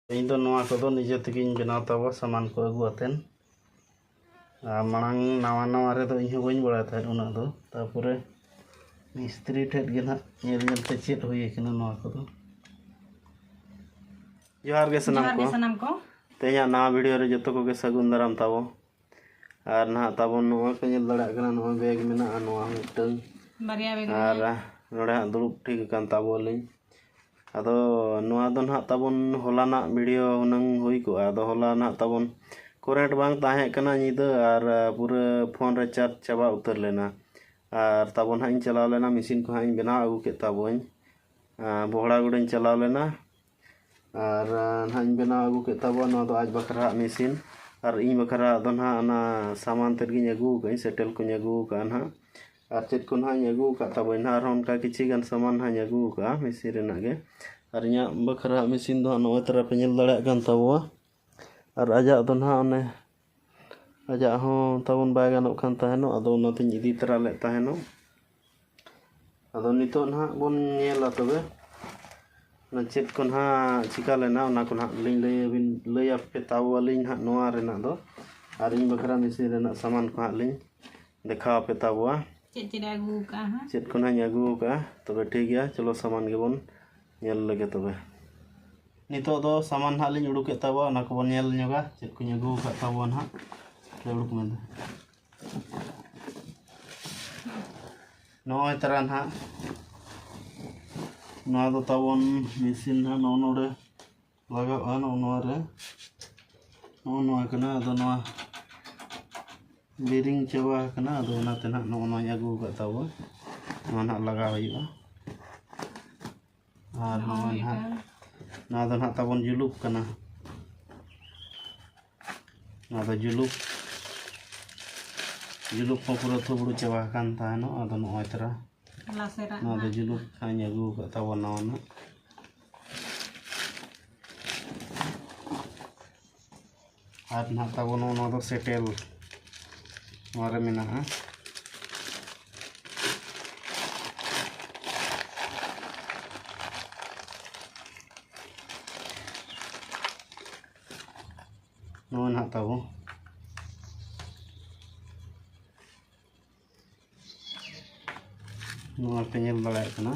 ᱤᱧ ᱫᱚ ᱱᱚᱣᱟ ᱠᱚᱫᱚ ᱱᱤᱡᱮ ᱛᱮᱜᱮᱧ ᱵᱮᱱᱟᱣ ᱛᱟᱵᱚ ᱥᱟᱢᱟᱱ ᱠᱚ ᱟᱹᱜᱩ ᱟᱛᱮᱱ ᱢᱟᱲᱟᱝ ᱱᱟᱣᱟ ᱨᱮᱫᱚ ᱤᱧ ᱦᱚᱸ ᱵᱟᱹᱧ ᱵᱟᱲᱟᱭ ᱛᱟᱦᱮᱸᱫ ᱩᱱᱟᱹᱜ ᱫᱚ ᱛᱟᱨᱯᱚᱨᱮ ᱢᱤᱥᱛᱨᱤ ᱴᱷᱮᱡ ᱜᱮ ᱱᱟᱦᱟᱜ ᱧᱮᱞ ᱛᱮ ᱪᱮᱫ ᱦᱩᱭ ᱟᱠᱟᱱᱟ ᱱᱚᱣᱟ ᱠᱚᱫᱚ। ᱡᱚᱦᱟᱨ ᱜᱮ ᱥᱟᱱᱟᱢ ᱠᱚ ᱛᱮᱦᱮᱧᱟᱜ ᱱᱟᱣᱟ ᱵᱷᱤᱰᱤᱭᱳ ᱨᱮ ᱡᱚᱛᱚ ᱠᱚᱜᱮ ᱥᱟᱹᱜᱩᱱ ᱫᱟᱨᱟᱢ ᱛᱟᱵᱚ ᱟᱨ ᱱᱟᱦᱟᱜ ᱛᱟᱵᱚᱱ ᱱᱚᱣᱟ ᱠᱚ ᱧᱮᱞ ᱫᱟᱲᱮᱭᱟᱜ ᱠᱟᱱᱟ ᱱᱚᱣᱟ ᱵᱮᱜᱽ ᱢᱮᱱᱟᱜᱼᱟ ᱱᱚᱣᱟ ᱢᱤᱫᱴᱟᱝ ᱵᱟᱨᱭᱟ ᱵᱮᱜᱽ ᱟᱨ ᱱᱚᱰᱮ ᱦᱟᱸᱜ ᱫᱩᱲᱩᱵ ᱴᱷᱤᱠ ᱟᱠᱟᱱ ᱛᱟᱵᱚᱞᱤᱧ। ᱟᱫᱚ ᱱᱚᱣᱟ ᱫᱚ ᱱᱟᱦᱟᱜ ᱛᱟᱵᱚᱱ ᱦᱚᱞᱟᱱᱟᱜ ᱵᱷᱤᱰᱤᱭᱳ ᱦᱩᱱᱟᱹᱝ ᱦᱩᱭ ᱠᱚᱜᱼᱟ ᱟᱫᱚ ᱦᱚᱞᱟ ᱱᱟᱦᱟᱜ ᱛᱟᱵᱚᱱ ᱠᱟᱨᱮᱱᱴ ᱵᱟᱝ ᱛᱟᱦᱮᱸ ᱠᱟᱱᱟ ᱧᱤᱫᱟᱹ ᱟर पूरा फोन रे चार्ज चाबा उतर लेना और ताबन हाँ चलाव लेना मशीन को हाँ बनाव अगू के ताबों बोहड़ा गुड़े चलाव लेना और हाँ बनाव अगू के ताबो आज बखरा मशीन और इन बखरा दो ना सामान तेगी अगू कहीं सेटल को अगू का ना और चेक को हाँ अगू का ताबो ना और उनका किसी गन सामान हाँ अगू का मशीन रेनागे और इन बखरा मशीन दो नौ तरह पे नेल दाड़ा कान ताबो और आजा दो ना उन्हें आजा हों ताबन बाय गानों खान ताहेनो अदो उन्नतिन इदी तरा ले ताहेनो अदो नितो ना बोन नेला तबे ना चेक को ना चिका लेना उना को ना लिंग लय पे ताबो लिंग ना नोआ रेना दो और इन बखरा मिसी रेना सामान को ना लिंग देखा पे ताबो चेक को ना अगू का तबे ठीक गया चलो सामान के बोन नेल लगे तबे नितो दो सामान ना लिंग उडुके ताबो ना को बोन नेल न्योगा चेक को अगू का ताबो ना उड़क में नौ तरह ना दो ताबन मशीन ना नौ नोड़े लगा नौरे नौ बेरिंग चाबा अदोते ना नौ अगू का ताबो ना लगा और ना ताबन जुलुप करना जुलुप जुलुप को पूरा थोबड़ू चाबा कान तानो अदो नय तरह ना दो जुलुप खाई अगू का ताबो नावना और ना ताबो ना दो सेटेल मारे मेना नो ना ताबो नोआ पे नेल दाड़ा कना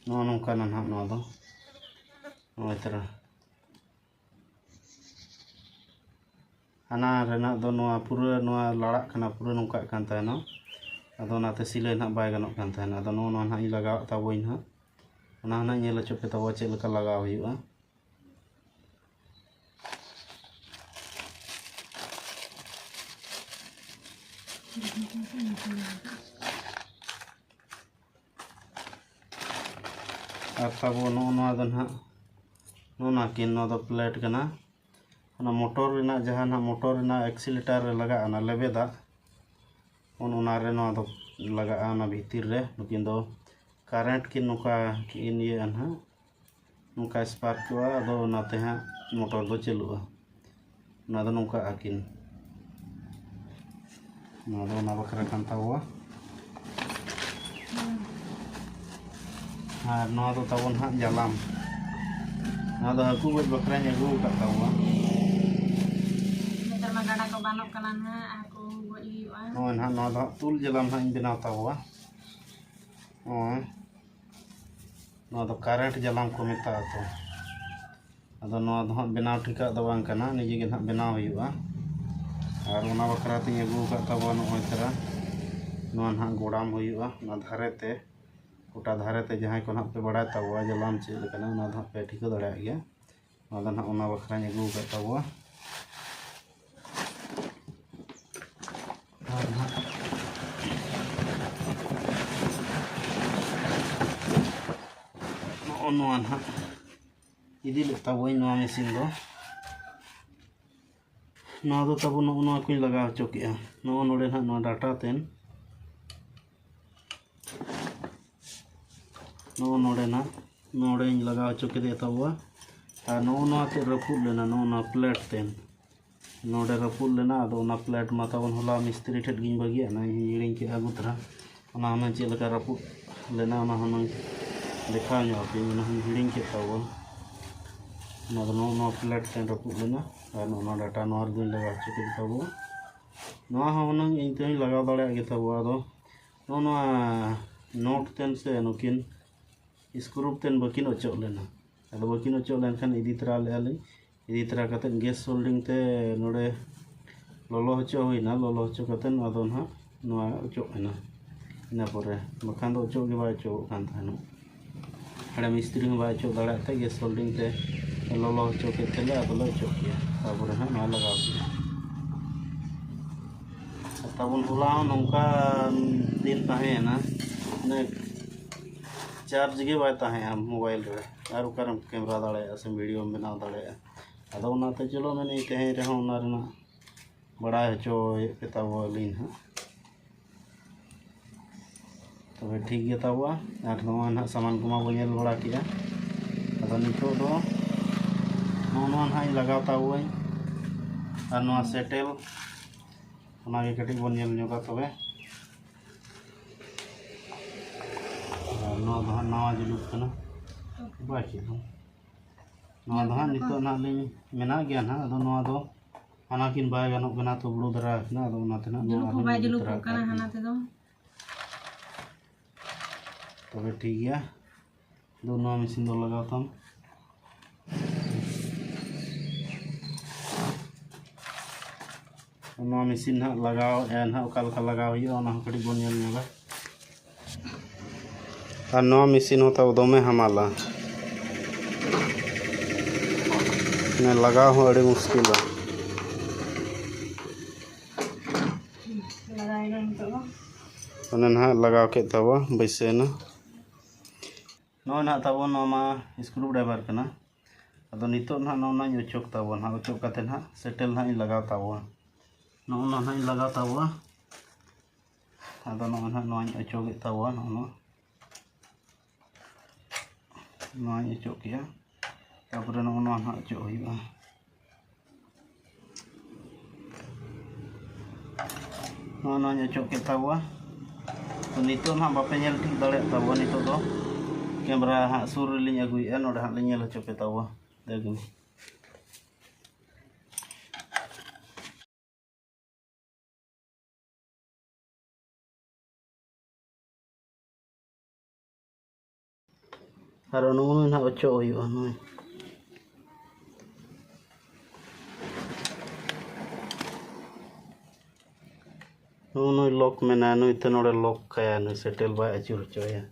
नोआ नोंका ना नोआ दो नोआ तरह हाना रेना दो नोआ पूरा नोआ लड़ा कना पूरा नोंका कान तानो अदो नाते सिलाई ना बाय गानोक कान तानो अदो नोआ ना इ लगाव ताबोइन हा ओना ना नेल चो पे ताबो चेक लका लगाव हुआ और ताबो ना किन दो प्लेट कना मोटर रेना जहां ना मोटर रेना एक्सीलेटर रे लगा ना लेबेदा उना रे ना दो लगा ना भीतर रे लेकिन दो करेंट किन नुका किन ये ना नुका स्पार्क को अदो नाते हां मोटर दो चलुआ ना दो नुका आकिन ना दो ना बखरा कान ताबो और ना दो ताबन हां जालाम ना दो हाकू गज बखरा अगू का ताबो नेतर मा गाडा को बानो कना ना आको गज हुआ ना ना दो तुल जालाम हां बनाव ताबो ना दो करेंट जालाम को मेता तो अदो ना दो हां बनाव ठिका दो बांग कना निजे गे हां बनाव हुआ और उना बखरा ते अगू का ताबो नय तरह ना हां गोडाम हुआ ना धारे ते गोटा धारे ते जहां को ना पे बड़ा ताबो जलाम चेल कना ना दो पे ठिका दड़ा गया ना दो ना बखरा अगू का ताबो नोआ ना इदी ले ताबो नोआ मशीन दो ताबो नोआ को लगा चुकिया नोड़े ना नोआ डाटा तेन नोड़े ना नोड़े लगा चुके ताबो और नोआ ते रफुद लेना नोआ प्लेट तेन नोड़े रपुल लेना अदो ना प्लेट मा ताबन होला मिस्त्री ठेठ गिन बगिया ना हिड़िंग के आगु तरह ओना हमें चेल का रपुल लेना ओना हम देखा पे हिड़ी के ताबन फ्लैट तेन रपूद लेना और डाटा दिन लगा चुके ताबो इन लगा दाड़े ताबो आदो नोट तेन से नुकिन स्क्रूप तेन बकिन अचोक लेना अदो बकिन अचोक लेनखान इदी तरा लेली इदी तरा कते गैस होल्डिंग ते नोडे लोलो हचो हुईना लोलो हचो कते अदो ना नोआ अचोक एना इना परे बखान दो अचोक के बाय अचोक कान थानो हड़े मिस्त्री हूँ बाय अचोक दाड़े गैस होल्डिंग ते लोलो हचो के तेले अदो अचोक किया तारपरे हाँ नोआ लगाव किया ताबन होला नौका दिन ताहेना ने चार्ज के बाय ताहे मोबाइल रे और उकारम कैमरा दाड़े से वीडियो बनाव दाड़े अदो उनाते चलो मैंने तेहे रहो उना रेना बड़ा हचो पे ताबो लीन हाँ तबे ठीक गया ताबो और नोआ ना सामान को मा बनेल बड़ा किया अदो नितो दो नोआ ना लगाव ताबो और नोआ सेटेल उनागे कटिंग बन नेल ᱧᱚᱜᱟ तबे नवा जुलूक कना बाकी नवा दो नितो ना लिंग मेना गया ना अदो नवा दो हाना किन बाय गानो कना तो बुड़ो दरा ना अदो उनाते ना जुलूक को बाय जुलूक को कना हाना ते दो तबे ठीक गया दो नवा मशीन दो लगाव तम नवा मशीन ना लगाव एन हा ओका लका लगाव हियो ओना कटी बन नेल ᱧᱚᱜᱟ और नवा मशीन होता दमे हमाला ने लगाव हो अड़ी मुश्किल ना लगाव के तब बैसे ना नो ना तब नमा स्क्रू ड्राइवर कना अदो नितो ना नोना अचोक तब ना अचोक कते ना सेटेल ना लगाव तब नोना ना लगाव तब अदो नोना ना अचोक तब नोआ अचोक किया तारपरे नोआ ना अचोक हुआ नोआ अचोक के तब तो नितो ना बापे नेल ठीक दाड़े तब नितो दो कैमरा हाँ सुर लिंग अगुया नोडे हाँ लिंग हचो पे तब देखिन और नुई ना अचो हुआ नुई नुई लॉक मेना नुई ते नोडे लॉक काया नुई सेटेल बाय अचुर हचोया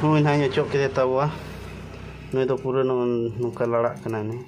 नुई ना अचो के तब नुई तो पूरे नुका लड़ा कना नुई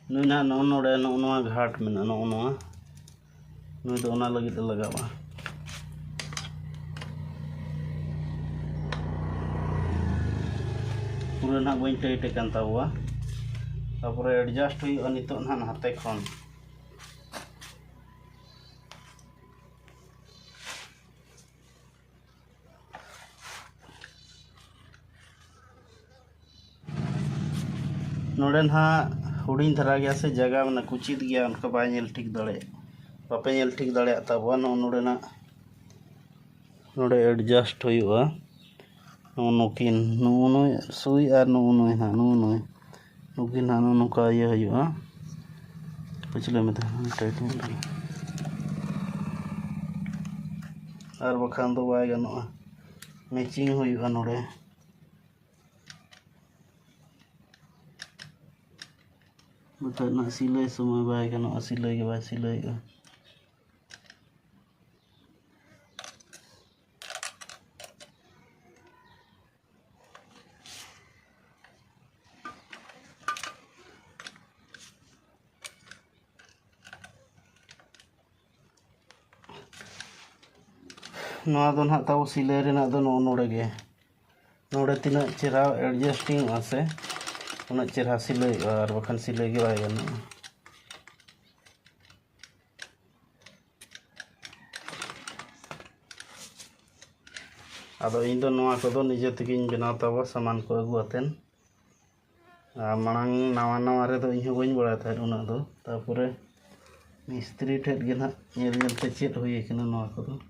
नुई ना नोडे नोआ घाट में नोआ नुई तो ओना लगी लगावा पूरे ना बी टाइट कान ताबुआ तारपरे एडजस्ट हुई नितो ना हाथे खन नोडे ना हुडिंग धरा गया से जगह में कुचित गया उनका बाय नेल ठीक दाड़े बापे नेल ठीक दाड़े तब नोडे ना नोडे एडजस्ट हुआ नुकिन नुई सुई और नुई हाँ नुई नुकिन हाँ नुका ये हुआ पिछले में टाइट और बखान दो बाय गानोआ मैचिंग हुआ नोडे बता ना सिलाई समय बाय गानोआ सिलाई के बाय सिलाई नोआ दो ना ताबो सिलाई रेना दो नोड़े गे नोड़े तीना चेहरा एडजस्टिंग आसे उना चेहरा सिलाई और बखान सिलाई गे बाय गनो आदो इन दो नोआ को दो निजे तगिन बनाव ताबो सामान को अगु आतेन मांग नावा नावा रे दो इन बइन बड़ा था उना दो तारपरे मिस्त्री ठेट गे ना नेल नेल ते चेत होई केना नोआ को दो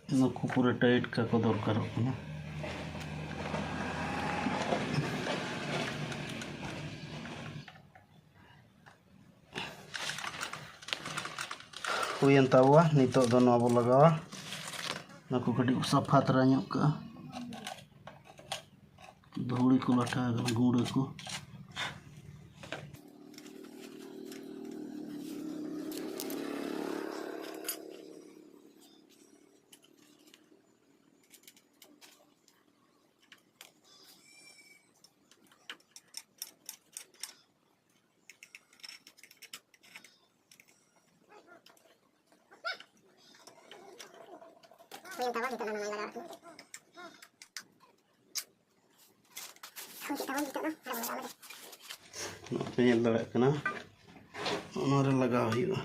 नुकु पूरा टाइट का को दरकार होना हुयन तावा नितो दो नवा बो लगावा नुकु कटी साफा तरा ᱧᱚᱜ का धूड़ी को लाठा गुड़ को Yang tahu kita nama yang ada. Kita tahu kita nah, ada. पे लगा कना उनरे लगा हुआ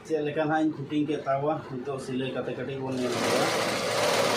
चल लेकिन हाँ इन खुटिंग के तावा तो सिलाई कते कटे बोलने लगा